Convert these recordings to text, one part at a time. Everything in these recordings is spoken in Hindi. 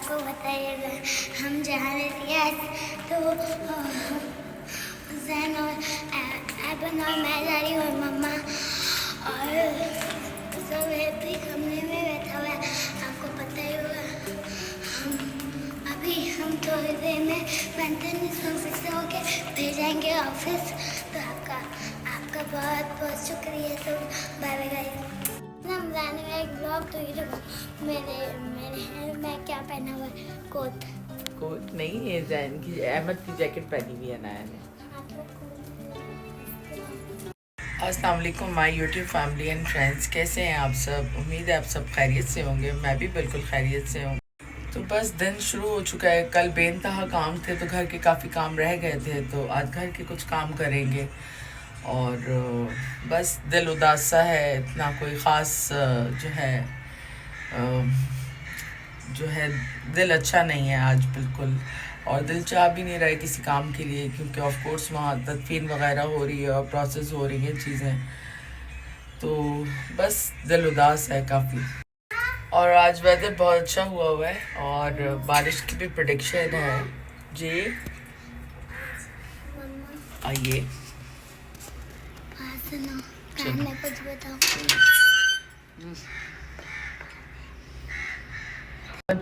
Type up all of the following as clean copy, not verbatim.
आपको बताइएगा। हम जहाँ रहते हैं तो जैन और एबन और मैं जा रही हूँ, मम्मा और सब हैप्पी कमरे में बैठा हुआ है, आपको पता ही होगा। हम थोड़ी देर में से होके फिर जाएंगे ऑफिस। तो आपका बहुत बहुत शुक्रिया। तो बाय बाय गाइस। रमजान में एक ब्लॉग तो ये देखो मैं क्या पहना हुआ है, कोट नहीं, ये जैन की अहमद की जैकेट पहनी हुई है नाया ने। अस्सलाम वालेकुम my YouTube family and friends, कैसे हैं आप सब? उम्मीद है आप सब खैरियत से होंगे। मैं भी बिल्कुल खैरियत से हूँ। तो बस दिन शुरू हो चुका है। कल बेइंतहा काम थे तो घर के काफ़ी काम रह गए थे, तो आज घर के कुछ काम करेंगे। और बस दिल उदास सा है, इतना कोई ख़ास जो है दिल अच्छा नहीं है आज बिल्कुल। और दिल चाह भी नहीं रहा है किसी काम के लिए, क्योंकि ऑफ कोर्स वहाँ तदफीन वगैरह हो रही है और प्रोसेस हो रही हैं चीज़ें। तो बस दिल उदास है काफ़ी। और आज वेदर बहुत अच्छा हुआ है और बारिश की भी प्रेडिक्शन है जी। आइए कुछ बताओ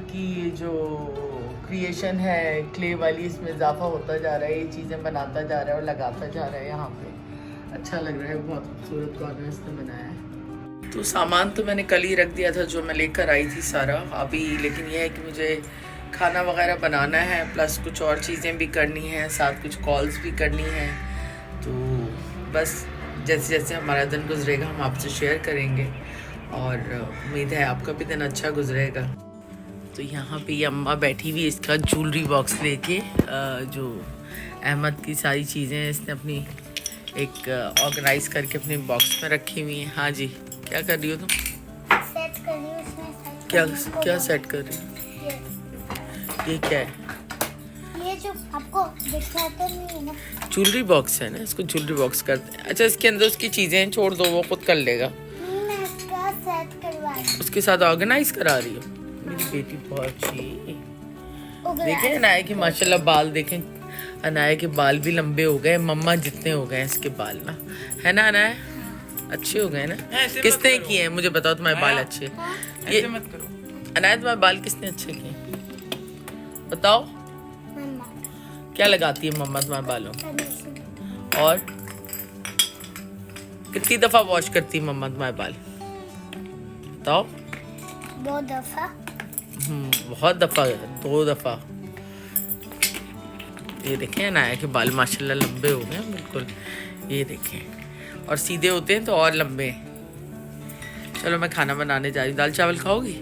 की जो क्रिएशन है क्ले वाली, इसमें इजाफा होता जा रहा है। ये चीज़ें बनाता जा रहा है और लगाता जा रहा है। यहाँ पे अच्छा लग रहा है, बहुत खूबसूरत कॉर्नर इसने बनाया है। तो सामान तो मैंने कल ही रख दिया था जो मैं लेकर आई थी सारा अभी, लेकिन यह है कि मुझे खाना वगैरह बनाना है, प्लस कुछ और चीज़ें भी करनी हैं, साथ कुछ कॉल्स भी करनी हैं। तो बस जैसे जैसे हमारा दिन गुजरेगा हम आपसे शेयर करेंगे और उम्मीद है आपका भी दिन अच्छा गुजरेगा। तो यहाँ पे ये अम्मा बैठी हुई इसका ज्वेलरी बॉक्स लेके, जो अहमद की सारी चीज़ें इसने अपनी एक ऑर्गेनाइज करके अपने बॉक्स में रखी हुई हैं। हाँ जी, क्या कर रही हो तुम? सेट कर रही हूँ इसमें। क्या सेट कर रही हो? ये क्या है? ये जो आपको दिखाते नहीं है ना, ज्वेलरी बॉक्स है ना, इसको ज्वेलरी बॉक्स करते हैं। अच्छा, इसके अंदर उसकी चीज़ें छोड़ दो, वो खुद कर लेगा। मैं इसका सेट करवा रही हूँ। उसके साथ ऑर्गेनाइज करा रही हो? मेरी बेटी बहुत अच्छी। देखें अनाया के माशाल्लाह बाल, देखें अनाया के बाल भी लंबे हो गए, मम्मा जितने हो गए इसके बाल ना, है ना अनाया? अच्छे हो गए ना? किसने किए हैं मुझे बताओ, तुम्हारे बाल अच्छे? ये मत करो अनाया, तुम्हारे बाल किसने अच्छे किए बताओ? मम्मा। क्या लगाती है मम्मा तुम्हारे बालों? और कितनी दफा वॉश करती है मम्मा तुम्हारे बाल बताओ? 2 दफा। बहुत दफा, 2 दफा। ये देखें अनाया के बाल माशाल्लाह लंबे हो गए बिल्कुल। ये देखें, और सीधे होते हैं तो और लंबे। चलो मैं खाना बनाने जा रही हूँ। दाल चावल खाओगी?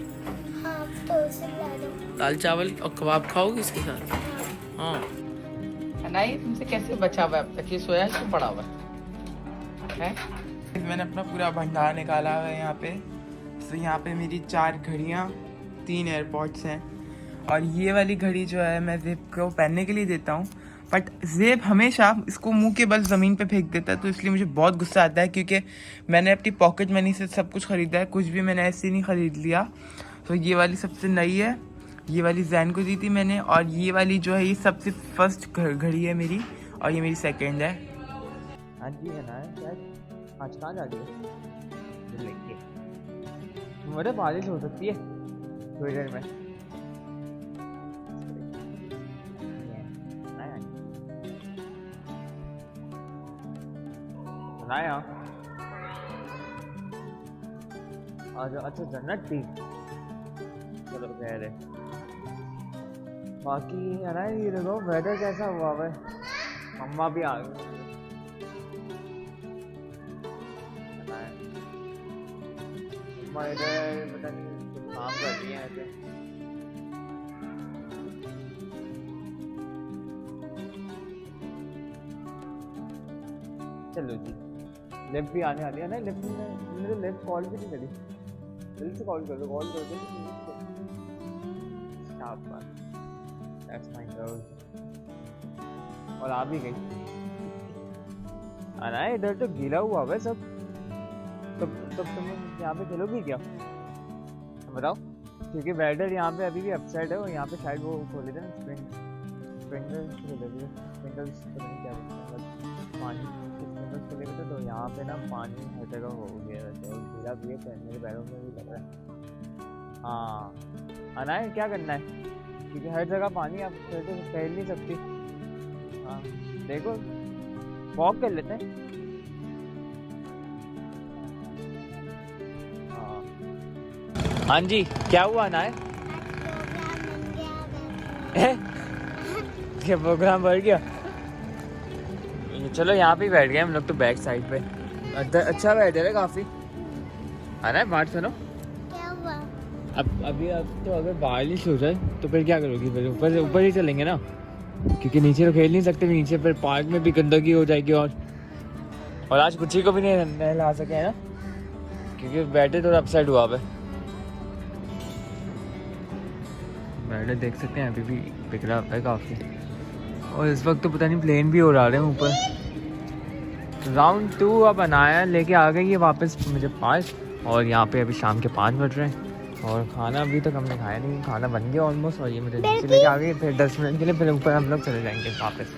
हाँ, तो उसे ला दो। दाल चावल और कबाब खाओगी इसके साथ? हाँ। अनाया तुमसे कैसे बचा हुआ है अब तक? ये सोया क्यों पड़ा हुआ है? मैंने अपना पूरा भंडार निकाला हुआ है यहाँ पे। तो यहाँ पे मेरी 4 घड़ियाँ, 3 एयरपॉड्स हैं, और ये वाली घड़ी जो है मैं जेब को पहनने के लिए देता हूँ, बट जेब हमेशा इसको मुंह के बल ज़मीन पे फेंक देता है। तो इसलिए मुझे बहुत गुस्सा आता है, क्योंकि मैंने अपनी पॉकेट मनी से सब कुछ ख़रीदा है, कुछ भी मैंने ऐसे नहीं ख़रीद लिया। तो ये वाली सबसे नई है, ये वाली जैन को दी थी मैंने, और ये वाली जो है ये सबसे फर्स्ट घड़ी है मेरी, और ये मेरी सेकेंड है। हाँ जी है ना, आज कहाँ जा रही है? लेके मेरे बारिश हो सकती है थोड़ी देर में। सुनाया आज अच्छा जन्नत थी। चलो खैर है, बाकी है ना ये देखो वेदर कैसा हुआ है। मम्मा भी आ गई। इधर पता नहीं काम कर रही है ऐसे। चलो जी, लिफ्ट भी आने वाली है ना। लिफ्ट में तो लिफ्ट कॉल भी नहीं करी, जल्दी से कॉल कर दो, कॉल कर दो। That's my girl. और आ भी गई। अरे इधर तो गीला हुआ है सब। तब तुम यहाँ पे चलोगी क्या बताओ? क्योंकि वेदर यहाँ पे अभी भी अपसाइड है और यहाँ पे शायद वो खोले थे ना स्प्रिंकलर्स खोले थे, स्प्रिंकल्स पता नहीं क्या बोलते हैं, बट पानी स्प्रिंकल्स खोले थे तो यहाँ पे ना पानी हर जगह हो गया वैसे, और गीला भी है, मेरे पैरों में भी लग रहा है। हाँ आना है, क्या करना है, क्योंकि हर जगह पानी, आप फिर तो फैल नहीं सकती। हाँ देखो वॉक कर लेते हैं। हाँ जी क्या हुआ ना है? क्या प्रोग्राम बढ़ गया? चलो यहाँ पे बैठ गए हम लोग तो बैक साइड पे। अच्छा बैठ है काफी। आना है बात सुनो। क्या हुआ? अब अभी अब तो अगर बारिश हो जाए तो फिर क्या करोगी? फिर ऊपर से ऊपर ही चलेंगे ना, क्योंकि नीचे तो खेल नहीं सकते, नीचे फिर पार्क में भी गंदगी हो जाएगी। और आज कुछ को भी नहीं नहला सके है ना, क्योंकि बैठे तो अपसाइड हुआ पे। बैठे देख सकते हैं अभी भी बिखरा हुआ है काफ़ी, और इस वक्त तो पता नहीं प्लेन भी उड़ा रहे हैं ऊपर। राउंड 2 अब बनाया, लेके आ गई है वापस मुझे 5, और यहाँ पे अभी शाम के 5 बज रहे हैं और खाना अभी तक हमने खाया नहीं, खाना बन गया ऑलमोस्ट, और ये मुझे नीचे लेके आ गई फिर 10 मिनट के लिए, फिर ऊपर हम लोग चले जाएंगे वापस।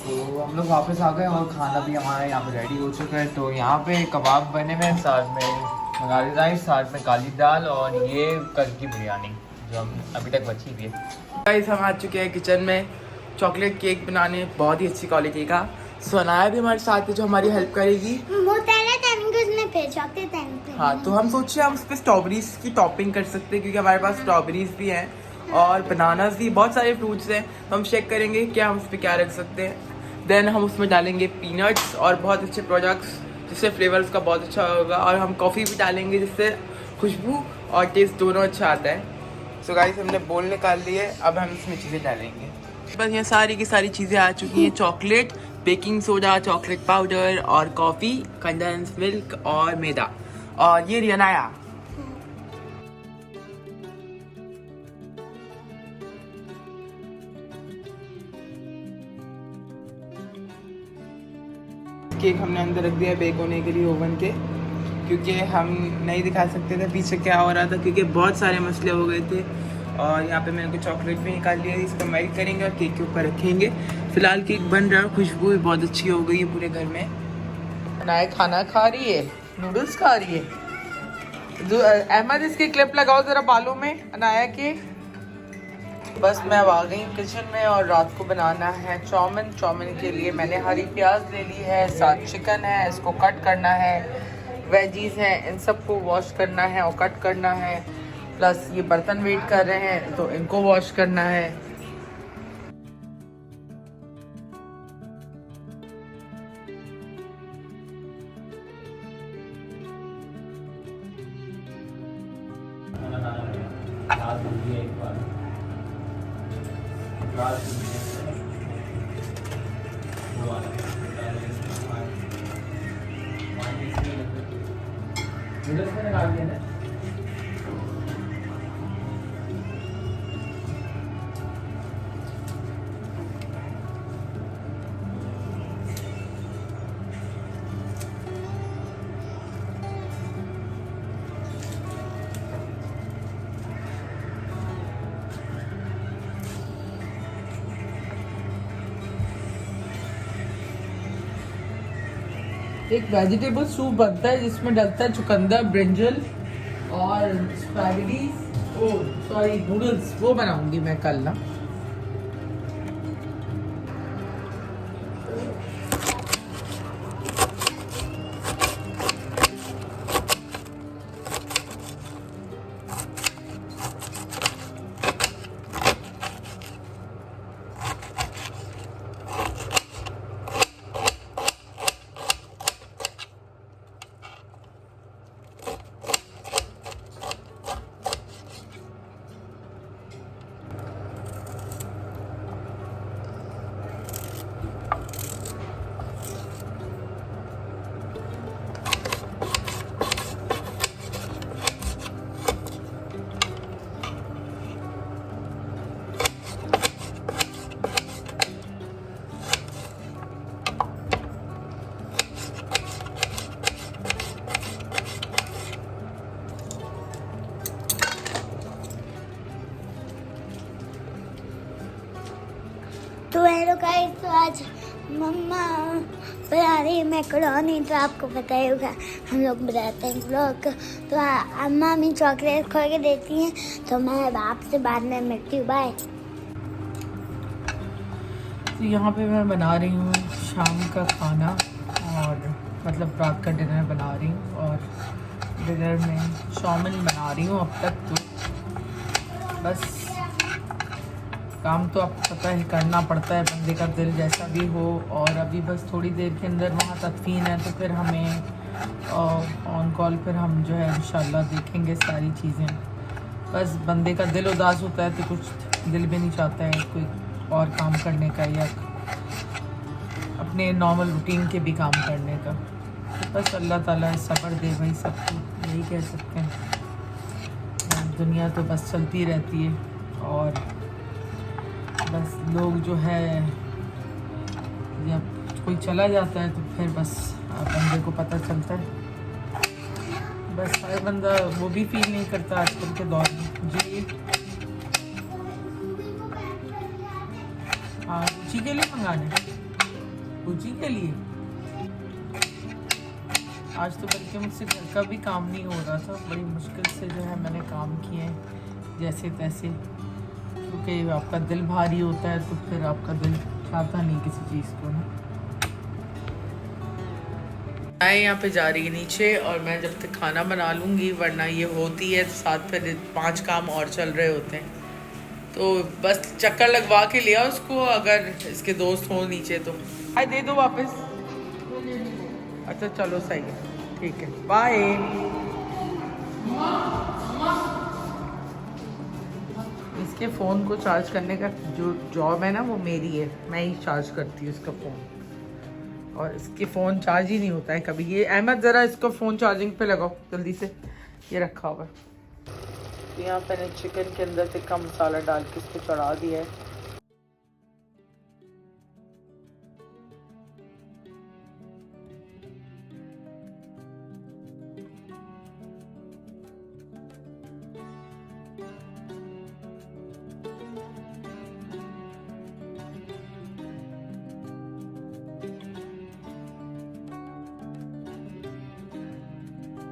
तो हम लोग वापस आ गए और खाना भी हमारा यहाँ पे रेडी हो चुका है। तो यहाँ पे कबाब बने हुए हैं, साथ में बंगाली राइस, साथ में काली दाल, और ये कल की बिरयानी जो हम अभी तक बची हुई है। गाइस हम आ चुके हैं किचन में चॉकलेट केक बनाने, बहुत ही अच्छी क्वालिटी का। सोनाया भी हमारे साथ है जो हमारी हेल्प करेगी। वो तेरे टाइमिंग उसमें फिर चॉकलेट टाइम। हाँ तो हम सोचे हम उस पर स्ट्रॉबेरीज की टॉपिंग कर सकते हैं, क्योंकि हमारे पास स्ट्रॉबेरीज भी हैं और बनानास भी, बहुत सारे फ्रूट्स हैं। तो हम चेक करेंगे क्या हम उस पर क्या रख सकते हैं। देन हम उसमें डालेंगे पीनट्स और बहुत अच्छे प्रोडक्ट्स, जिससे फ्लेवर उसका बहुत अच्छा होगा, और हम कॉफ़ी भी डालेंगे जिससे खुशबू और टेस्ट दोनों अच्छा आता है। सो गाइस हमने बोल निकाल ली है, अब हम इसमें चीज़ें डालेंगे। बस यहाँ सारी की सारी चीज़ें आ चुकी हैं, chocolate, baking soda, chocolate powder और कॉफ़ी, कंडेंस मिल्क और मैदा, और ये रियनाया। केक हमने अंदर रख दिया बेक होने के लिए ओवन के, क्योंकि हम नहीं दिखा सकते थे पीछे क्या हो रहा था, क्योंकि बहुत सारे मसले हो गए थे। और यहाँ पे मैंने कुछ चॉकलेट भी निकाल लिया, इसको मेल्ट करेंगे और केक के ऊपर रखेंगे। फिलहाल केक बन रहा है, खुशबू भी बहुत अच्छी हो गई है पूरे घर में। अनाया खाना खा रही है, नूडल्स खा रही है। अहमद इसकी क्लिप लगाओ जरा बालों में अनाया के। बस मैं अब आ गई हूँ किचन में, और रात को बनाना है चाउमीन। चाउमीन के लिए मैंने हरी प्याज ले ली है, साथ चिकन है, इसको कट करना है, वेजीज हैं, इन सबको वॉश करना है और कट करना है, प्लस ये बर्तन वेट कर रहे हैं तो इनको वॉश करना है। एक वेजिटेबल सूप बनता है जिसमें डलता है चुकंदर, ब्रिंजल और स्पैगेटीज, ओ सॉरी नूडल्स, वो बनाऊंगी मैं कल ना। आज मम्मा बना रही है मैकरोनी, तो आपको पता ही होगा हम लोग बनाते हैं ब्लॉग। तो अम्मा मम्मी चॉकलेट खो के देती हैं, तो मैं आपसे बाद में मिलती हूँ, बाय। तो यहाँ पे मैं बना रही हूँ शाम का खाना, और मतलब रात का डिनर बना रही हूँ, और डिनर में चाउमीन बना रही हूँ अब तक। तो बस काम तो आपको पता है करना पड़ता है, बंदे का दिल जैसा भी हो। और अभी बस थोड़ी देर के अंदर वहाँ तदफीन है, तो फिर हमें ऑन कॉल फिर हम जो है इंशाल्लाह देखेंगे सारी चीज़ें। बस बंदे का दिल उदास होता है तो कुछ दिल भी नहीं चाहता है कोई और काम करने का, या अपने नॉर्मल रूटीन के भी काम करने का। तो बस अल्लाह ताला सब्र दे भाई सबको, यही कह सकते हैं। दुनिया तो बस चलती रहती है, और बस लोग जो है जब कोई चला जाता है तो फिर बस बंदे को पता चलता है। बस हर बंदा वो भी फील नहीं करता आजकल के दौर में। जी हाँ, रुचि के लिए मंगाने, रुचि के लिए। आज तो बल्कि मुझसे घर का भी काम नहीं हो रहा था, बड़ी मुश्किल से जो है मैंने काम किए जैसे तैसे, क्योंकि आपका दिल भारी होता है तो फिर आपका दिल चाहता नहीं किसी चीज़ को ना। मैं यहाँ पे जा रही है नीचे, और मैं जब तक खाना बना लूँगी, वरना ये होती है तो साथ फिर 5 काम और चल रहे होते हैं। तो बस चक्कर लगवा के लिया उसको, अगर इसके दोस्त हों नीचे तो हाय दे दो वापस। अच्छा चलो सही है, ठीक है, बाय। इसके फ़ोन को चार्ज करने का जो जॉब है ना वो मेरी है, मैं ही चार्ज करती हूँ इसका फ़ोन, और इसके फ़ोन चार्ज ही नहीं होता है कभी। ये अहमद ज़रा इसको फ़ोन चार्जिंग पे लगाओ जल्दी से, ये रखा हुआ है। तो यहाँ मैंने चिकन के अंदर टिक्का मसाला डाल के इसको चढ़ा दिया है।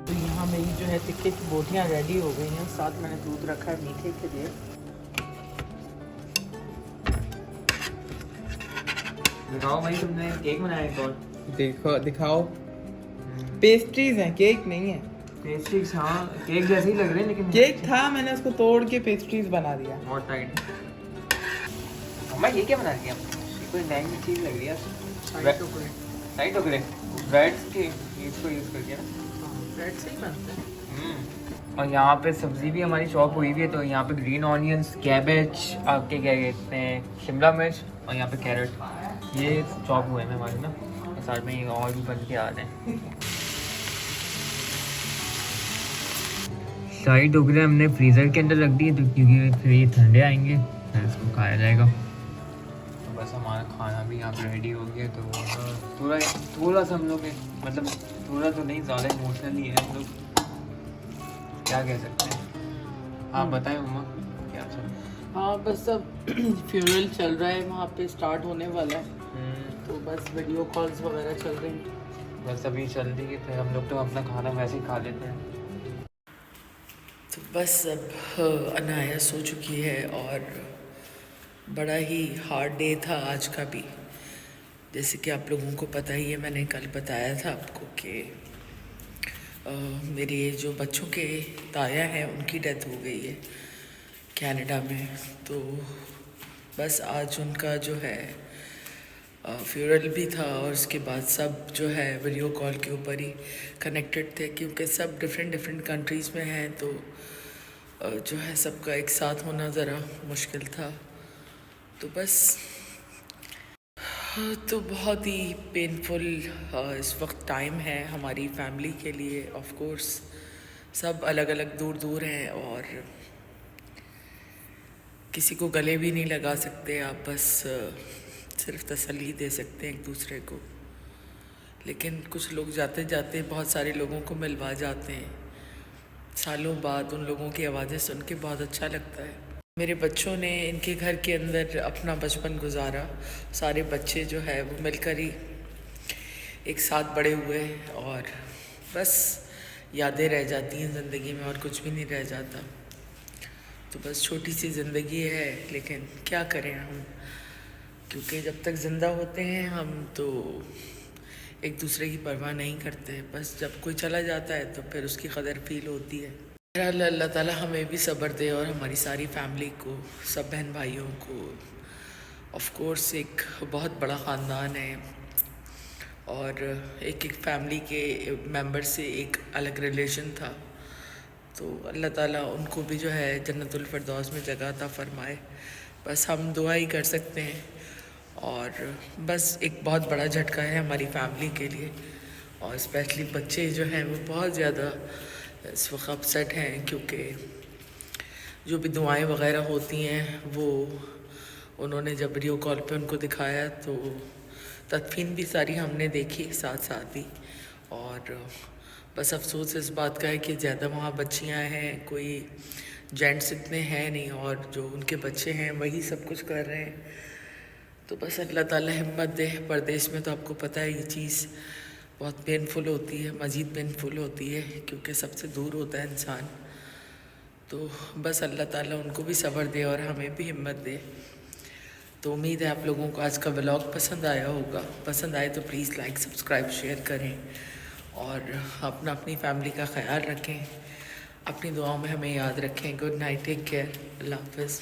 तो यहाँ मेरी जो है टिक्के की बोटियाँ रेडी हो गई हैं, साथ मैंने दूध रखा है मीठे के लिए। दिखाओ भाई, तुमने केक बनाया एक और। देखो दिखाओ, पेस्ट्रीज हैं, केक नहीं है। पेस्ट्रीज हाँ केक जैसे ही लग रहे हैं, लेकिन केक था, मैंने उसको तोड़ के पेस्ट्रीज बना दिया। बहुत टाइट। मम्मा ये क्या बना दिया? ये कोई नई चीज़ लग रही है। टाइट टुकड़े ब्रेड के इसको यूज़ करके ना, ब्रेड से ही बनते हैं। और यहाँ पे सब्ज़ी भी हमारी चॉप हुई हुई है। तो यहाँ पे ग्रीन ऑनियंस, कैबेज, आपके क्या कहते हैं शिमला मिर्च, और यहाँ पे कैरेट, ये चॉप हुए हैं हमारे ना, और साथ में ये और भी बन के आ रहे हैं। सारी टोकरे हमने फ्रीज़र के अंदर रख दिए, तो क्योंकि फिर ये ठंडे आएंगे, फिर इसको खाया जाएगा। तो बस हमारा खाना भी यहाँ पे रेडी हो गया। तो थोड़ा सा हम लोग मतलब थोड़ा तो नहीं, ज़्यादा इमोशनल ही है हम लोग, क्या कह सकते हैं। आप बताएं मम्मा क्या चल। हाँ बस अब फ्यूनरल चल रहा है, वहाँ पे स्टार्ट होने वाला है, तो बस वीडियो कॉल्स वगैरह चल रही हैं। बस अभी चल रही है, फिर हम लोग तो अपना खाना वैसे ही खा लेते हैं। तो बस अब अनाया सो चुकी है, और बड़ा ही हार्ड डे था आज का भी। जैसे कि आप लोगों को पता ही है, मैंने कल बताया था आपको कि मेरे जो बच्चों के ताया हैं उनकी डेथ हो गई है कनाडा में। तो बस आज उनका जो है फ्यूनरल भी था, और उसके बाद सब जो है वीडियो कॉल के ऊपर ही कनेक्टेड थे, क्योंकि सब डिफरेंट कंट्रीज़ में हैं। तो जो है सबका एक साथ होना ज़रा मुश्किल था। तो बस तो बहुत ही पेनफुल इस वक्त टाइम है हमारी फैमिली के लिए। ऑफ कोर्स सब अलग अलग दूर दूर हैं, और किसी को गले भी नहीं लगा सकते आप, बस सिर्फ तसल्ली दे सकते हैं एक दूसरे को। लेकिन कुछ लोग जाते जाते बहुत सारे लोगों को मिलवा जाते हैं, सालों बाद उन लोगों की आवाज़ें सुन के बहुत अच्छा लगता है। मेरे बच्चों ने इनके घर के अंदर अपना बचपन गुजारा। सारे बच्चे जो है वो मिलकर ही एक साथ बड़े हुए और बस यादें रह जाती हैं ज़िंदगी में और कुछ भी नहीं रह जाता। तो बस छोटी सी ज़िंदगी है, लेकिन क्या करें हम, क्योंकि जब तक ज़िंदा होते हैं हम तो एक दूसरे की परवाह नहीं करते। बस जब कोई चला जाता है तो फिर उसकी कदर फील होती है। अल्लाह ताला हमें भी सब्र दे और हमारी सारी फैमिली को, सब बहन भाइयों को। ऑफ कोर्स एक बहुत बड़ा ख़ानदान है और एक एक फैमिली के मेंबर से एक अलग रिलेशन था, तो अल्लाह ताला उनको भी जो है जन्नतुल फिरदौस में जगह अता फरमाए। बस हम दुआ ही कर सकते हैं। और बस एक बहुत बड़ा झटका है हमारी फैमिली के लिए, और स्पेशली बच्चे जो हैं वो बहुत ज़्यादा इस वक्त अपसेट हैं, क्योंकि जो भी दुआएं वगैरह होती हैं वो उन्होंने जब वीडियो कॉल पे उनको दिखाया तो तदफीन भी सारी हमने देखी साथ साथ ही। और बस अफसोस इस बात का है कि ज़्यादा वहाँ बच्चियाँ हैं, कोई जेंट्स इतने हैं नहीं, और जो उनके बच्चे हैं वही सब कुछ कर रहे हैं। तो बस अल्लाह ताला हिम्मत दे। परदेश में तो आपको पता है ये चीज़ बहुत पेनफुल होती है, मज़ीद पेनफुल होती है, क्योंकि सबसे दूर होता है इंसान। तो बस अल्लाह ताला उनको भी सब्र दे और हमें भी हिम्मत दे। तो उम्मीद है आप लोगों को आज का व्लॉग पसंद आया होगा। पसंद आए तो प्लीज़ लाइक सब्सक्राइब शेयर करें और अपनी फैमिली का ख्याल रखें, अपनी दुआओं में हमें याद रखें। गुड नाइट, टेक केयर, अल्लाह हाफ़िज़।